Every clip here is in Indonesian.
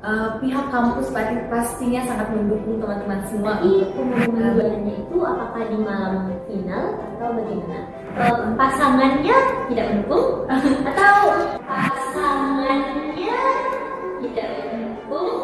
Pihak kampus pastinya sangat mendukung teman-teman semua. Tapi pengumuman juaranya itu apakah di malam final atau bagaimana? Pasangannya tidak mendukung atau pasangannya tidak mendukung?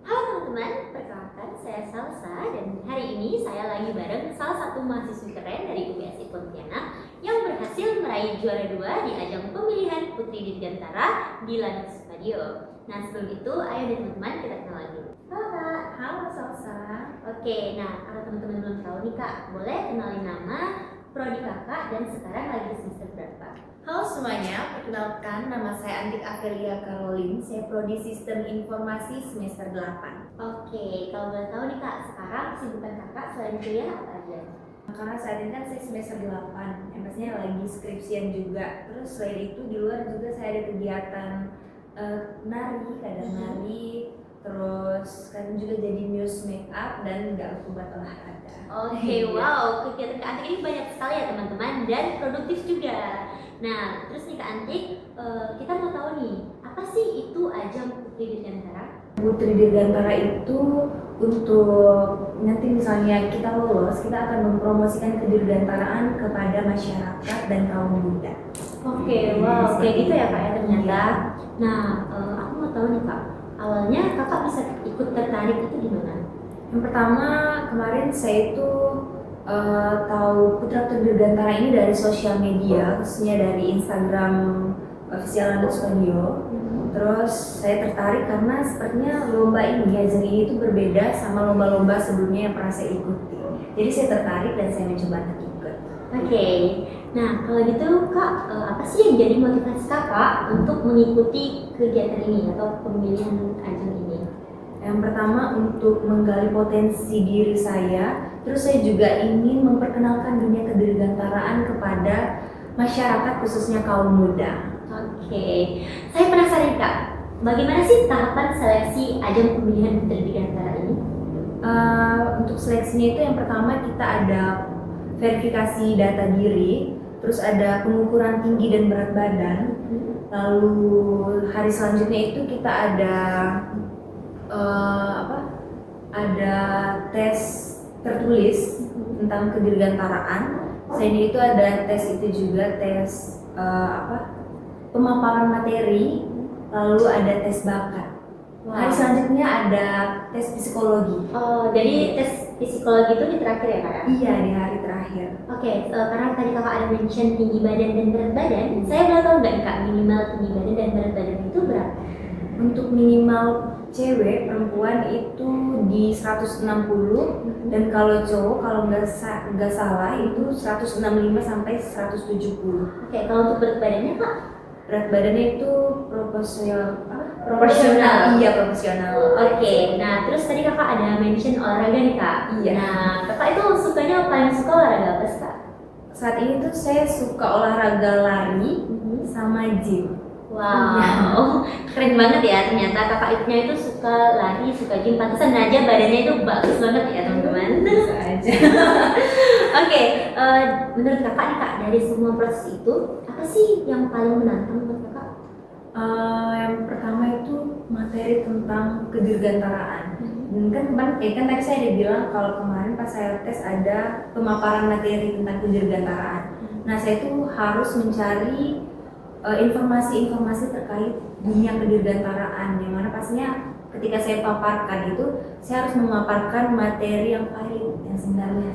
Halo teman-teman, perkenalkan saya Salsa dan hari ini saya lagi bareng salah satu mahasiswi keren dari UPSI Pontianak yang berhasil meraih juara 2 di ajang pemilihan Putri Dirgantara di Lanut Radio. Nah sebelum itu, ayo deh teman-teman kita kenalan dulu. Halo Kak. Halo Salsa. Oke, nah kalau teman-teman belum tahu nih Kak, boleh kenalin nama, prodi Kakak, dan sekarang lagi semester berapa? Halo semuanya, perkenalkan nama saya Antik Afelia Karolin. Saya prodi Sistem Informasi semester 8. Oke, kalau boleh tahu nih Kak, sekarang kesibukan Kakak selain kuliah apa aja? Karena saat ini kan saya semester 8, yang pastinya lagi skripsian juga. Terus selain itu di luar juga saya ada kegiatan nari, kadang nari, terus kadang juga jadi muse make up dan nggak buat olahraga. Oke, wow, kegiatan Kak Antik ini banyak sekali ya teman-teman dan produktif juga. Nah, terus nih Kak Antik, kita mau tahu nih, apa sih itu ajang Putri Dirgantara? Putri Dirgantara itu untuk nanti misalnya kita lolos, kita akan mempromosikan kedirgantaraan kepada masyarakat dan kaum muda. Oke, wow, kayak gitu ya Kak ya ternyata. Nah, aku mau tahu nih Kak, awalnya Kakak bisa ikut tertarik itu gimana? Yang pertama kemarin saya itu tahu Putra Putri Dirgantara ini dari sosial media, khususnya dari Instagram official Lanut Studio. Terus saya tertarik karena sepertinya lomba ini, ajang ini itu berbeda sama lomba-lomba sebelumnya yang pernah saya ikuti. Jadi saya tertarik dan saya mencoba untuk ikut. Oke, nah kalau gitu Kak, apa sih yang jadi motivasi Kakak untuk mengikuti kegiatan ini atau pemilihan ajang ini? Yang pertama untuk menggali potensi diri saya, terus saya juga ingin memperkenalkan dunia kedirgantaraan kepada masyarakat khususnya kaum muda. Oke, saya penasaran Kak, bagaimana sih tahapan seleksi ajang pemilihan Putri Dirgantara ini? Untuk seleksinya itu yang pertama kita ada verifikasi data diri, terus ada pengukuran tinggi dan berat badan, lalu hari selanjutnya itu kita ada ada tes tertulis tentang kedirgantaraan. Selain itu ada tes itu juga tes pemaparan materi, lalu ada tes bakat. Hari selanjutnya ada tes psikologi. Oh, jadi tes psikologi itu di terakhir ya Kak ya? Iya, di hari terakhir. Oke, karena tadi Kakak ada mention tinggi badan dan berat badan, saya boleh tahu nggak Kak minimal tinggi badan dan berat badan itu berapa? Untuk minimal cewek perempuan itu di 160 dan kalau cowok kalau nggak salah itu 165 sampai 170. Oke, kalau untuk berat badannya Kak? Berat badannya itu proporsional. Iya, proporsional. Oke, nah terus tadi Kakak ada mention olahraga nih Kak. Iya. Nah, Kakak itu paling suka olahraga apa sih Kak? Saat ini tuh saya suka olahraga lari sama gym. Wow, keren banget ya ternyata kakaknya itu suka lari, suka gym, pantesan aja badannya itu bagus banget ya teman-teman. Bisa aja. Oke, menurut kakak nih Kak, dari semua proses itu, apa sih yang paling menantang buat kakak? Yang pertama itu materi tentang kedirgantaraan. Kan tadi saya ada bilang kalau kemarin pas saya tes ada pemaparan materi tentang kedirgantaraan. Nah saya itu harus mencari informasi-informasi terkait dunia kedirgantaraan, yang mana pastinya ketika saya paparkan itu saya harus memaparkan materi yang valid, yang sebenarnya.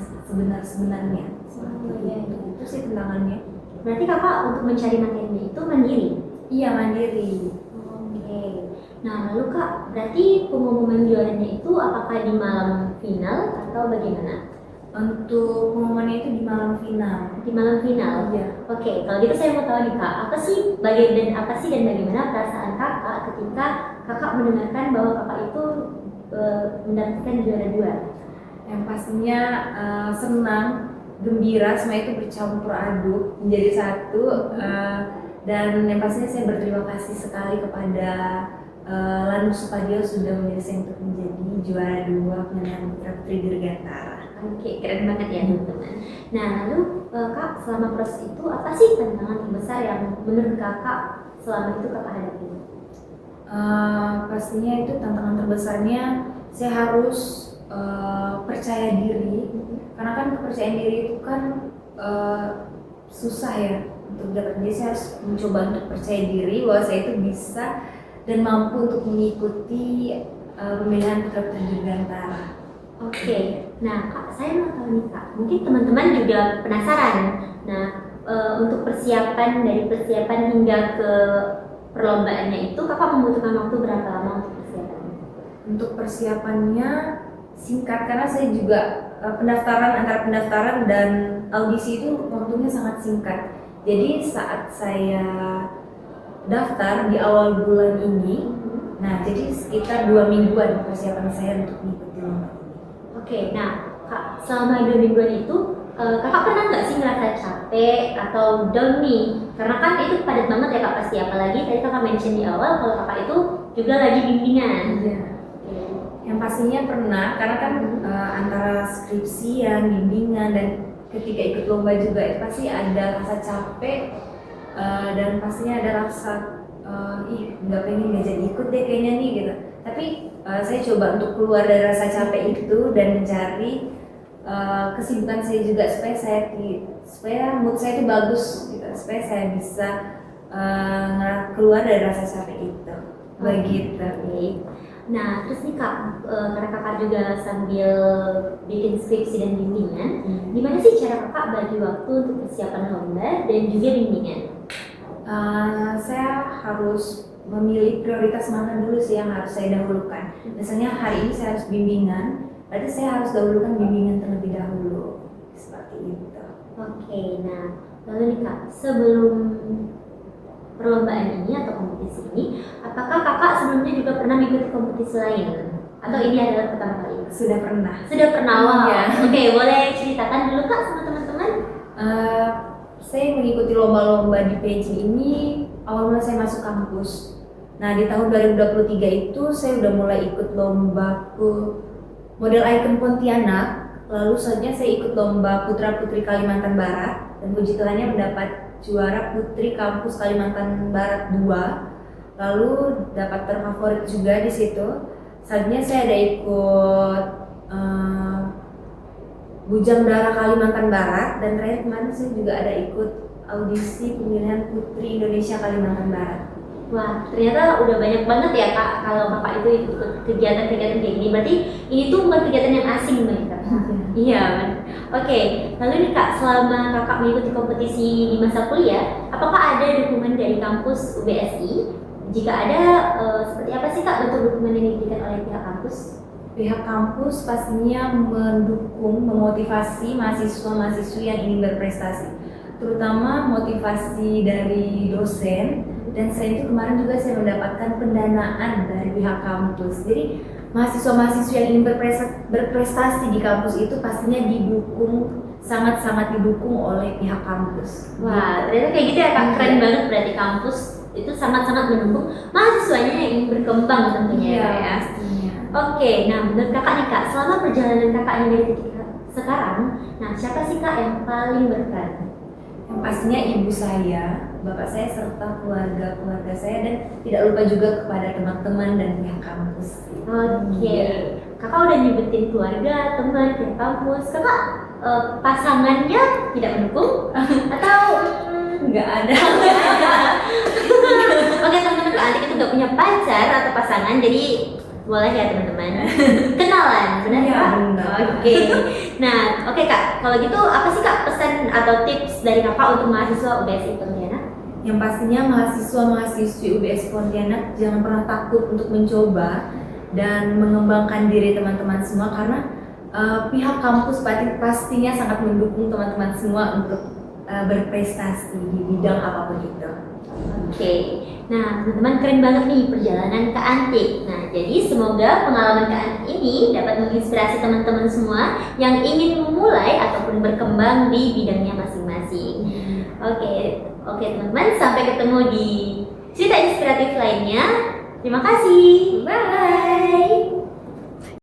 Itu sih tantangannya. Berarti kakak untuk mencari materinya itu mandiri? Iya, mandiri. Oke. Nah lalu kak, berarti pengumuman juaranya itu apakah di malam final atau bagaimana? Untuk pengumumannya itu di malam final. Di malam final? Iya. Oke, kalau gitu saya mau tahu nih kak, apa sih dan bagaimana perasaan kakak ketika kakak mendengarkan bahwa kakak itu mendapatkan juara 2? Yang pastinya senang, gembira, semua itu bercampur aduk menjadi satu. Dan yang pastinya saya berterima kasih sekali kepada Lanut Studio sudah memilih saya untuk menjadi juara 2 pemilihan Putra Putri Dirgantara. Oke, keren banget ya teman-teman. Nah lalu kak, selama proses itu apa sih tantangan terbesar yang menurut kakak selama itu kakak hadapi? Pastinya itu tantangan terbesarnya saya harus percaya diri, karena kan kepercayaan diri itu kan susah ya untuk dapat. Jadi saya harus mencoba untuk percaya diri bahwa saya itu bisa dan mampu untuk mengikuti pemilihan putra putri Dirgantara. Oke, nah Kak, saya mau tahu nih Kak, mungkin teman-teman juga penasaran. Nah, untuk dari persiapan hingga ke perlombaannya itu, Kakak membutuhkan waktu berapa lama untuk persiapannya? Untuk persiapannya singkat, karena saya juga antara pendaftaran dan audisi itu waktunya sangat singkat. Jadi saat saya daftar di awal bulan ini, nah jadi sekitar 2 mingguan persiapan saya untuk mengikuti lomba ini. Oke, nah Kak, selama 2 mingguan itu Kakak pernah nggak sih ngerasa capek atau down nih? Karena kan itu padat banget ya Kak pasti, apalagi tadi Kakak mention di awal kalau Kakak itu juga lagi bimbingan. Iya. Yang pastinya pernah, karena kan antara skripsian, bimbingan, dan ketika ikut lomba juga itu pasti ada rasa capek dan pastinya ada rasa nggak pengen nggak jadi ikut deh kayaknya nih gitu. Tapi saya coba untuk keluar dari rasa capek itu dan mencari kesibukan saya juga supaya mood saya itu bagus gitu, supaya saya bisa keluar dari rasa capek itu. Begitu. Nah, terus nih Kak, karena Kakak juga sambil bikin skripsi dan bimbingan, gimana sih cara Kakak bagi waktu untuk persiapan lomba dan juga bimbingan? Saya harus memilih prioritas mana dulu sih yang harus saya dahulukan. Misalnya hari ini saya harus bimbingan, berarti saya harus dahulukan bimbingan terlebih dahulu. Seperti itu. Oke, nah lalu nih Kak, sebelum perlombaan ini atau kompetisi ini, apakah Kakak sebelumnya juga pernah mengikuti kompetisi lain? Atau ini adalah pertama kali? Sudah pernah. Sudah pernah, wow. Iya. Oke, boleh ceritakan dulu Kak sama teman-teman? Saya mengikuti lomba-lomba di PJ ini awal mula saya masuk kampus. Nah, di tahun 2023 itu saya udah mulai ikut lomba model ikon Pontianak. Lalu selanjutnya saya ikut lomba Putra Putri Kalimantan Barat dan puji Tuhannya mendapat juara Putri Kampus Kalimantan Barat 2. Lalu dapat terfavorit juga di situ. Selanjutnya saya ada ikut Bujang Dara Kalimantan Barat, dan terakhir kemarin saya juga ada ikut audisi pemilihan Putri Indonesia Kalimantan Barat. Wah, ternyata udah banyak banget ya Kak kalau Kakak itu ikut kegiatan-kegiatan kayak gini. Berarti ini tuh bukan kegiatan yang asing bagi Kakak. Iya, benar. Oke, lalu nih Kak, selama Kakak mengikuti kompetisi di masa kuliah, apakah ada dukungan dari kampus UBSI? Jika ada, seperti apa sih Kak bentuk dukungan yang diberikan oleh pihak kampus? Pihak kampus pastinya mendukung, memotivasi mahasiswa-mahasiswi yang ingin berprestasi, terutama motivasi dari dosen. Dan selain itu kemarin juga saya mendapatkan pendanaan dari pihak kampus. Jadi mahasiswa-mahasiswa yang ingin berprestasi di kampus itu pastinya didukung, sangat-sangat didukung oleh pihak kampus. Wah, ternyata kayak gitu ya Kak, keren banget berarti kampus itu sangat-sangat mendukung mahasiswanya yang ingin berkembang tentunya ya. Pastinya. Oke, nah menurut Kakak nih Kak, selama perjalanan Kakak ini dari titik sekarang, nah siapa sih Kak yang paling berperan? Yang pastinya ibu saya, bapak saya, serta keluarga saya, dan tidak lupa juga kepada teman-teman dan pihak kampus. Oke, Kakak udah nyebutin keluarga, teman, pihak kampus. Kakak pasangannya tidak mendukung atau nggak ada? Oke teman-teman, Kak Antik itu nggak punya pacar atau pasangan, jadi boleh ya teman-teman kenalan, benar ya, Kak? Benar. Oke. Nah, oke Kak, kalau gitu apa sih Kak pesan atau tips dari Kakak untuk mahasiswa UBSI Pontianak? Yang pastinya mahasiswa-mahasiswi UBS Pontianak jangan pernah takut untuk mencoba dan mengembangkan diri teman-teman semua, karena pihak kampus pastinya sangat mendukung teman-teman semua untuk berprestasi di bidang apapun itu. Oke, nah teman-teman keren banget nih perjalanan Kak Antik. Nah jadi semoga pengalaman Kak Antik ini dapat menginspirasi teman-teman semua yang ingin memulai ataupun berkembang di bidangnya masing-masing. Oke teman-teman, sampai ketemu di cerita inspiratif lainnya. Terima kasih. Bye.